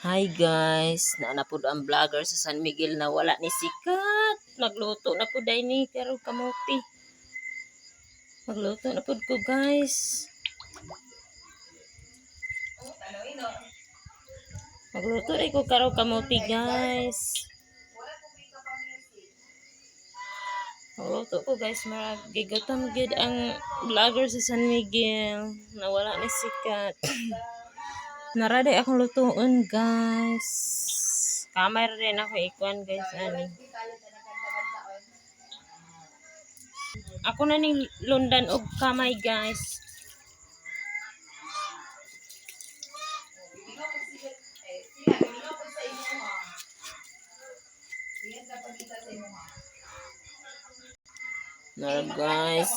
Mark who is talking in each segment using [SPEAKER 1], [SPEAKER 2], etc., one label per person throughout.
[SPEAKER 1] Hi guys, naanapod ang vlogger sa San Miguel na wala ni sikat. Nagluto na po dahil ni karong kamuti. Magluto na po ko guys. Magluto rin ko karong kamuti guys. Magluto ko guys, magigatam gid ang vlogger sa San Miguel na wala ni sikat. Naraday akong lutuon guys. Kamay rin ako ikuan guys ani. Ako na ning lundan og kamay guys. Nara guys.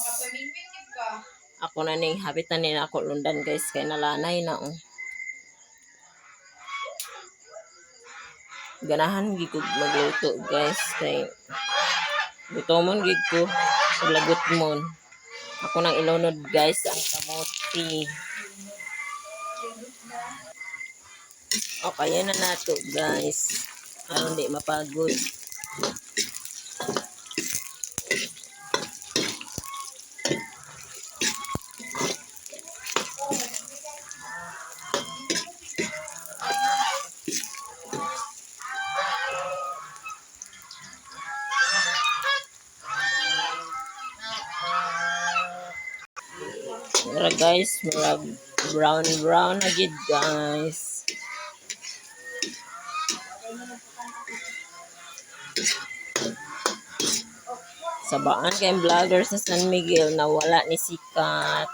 [SPEAKER 1] Ako na ning habitan nila ako lundan guys kay nalanay na oh. Ganahan gid ko magluto guys kay gutomon gid ko lagot mon. Ako nang ilunod guys ang kamote. O kaya na nato guys. Ano di mapagod. Mura guys, mura brown na gid guys. Sabaan kay vlogger sa San Miguel na wala ni sikat.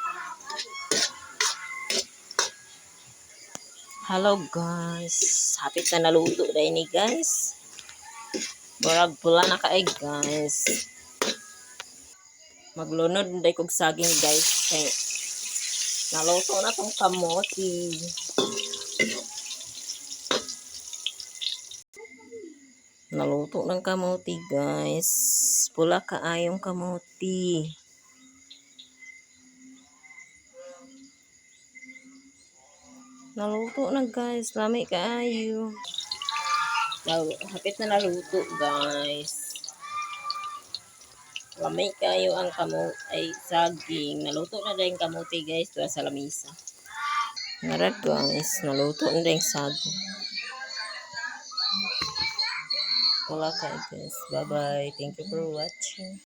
[SPEAKER 1] Hello guys, hapit na naluto dahil ni guys. Murag pula na kaay guys. Maglunod day kog saging guys kay naluto na tong kamote. Naluto ng kamote guys. Pula kaayong kamote. Naluto na guys. Lami kaayo. Hapit na naluto guys. Lami kayo ang kamote ay saging. Naluto na din kamote guys. Tuwa sa lamisa. Nara guys. Naluto na din saging. Wala kayo guys. Bye bye. Thank you for watching.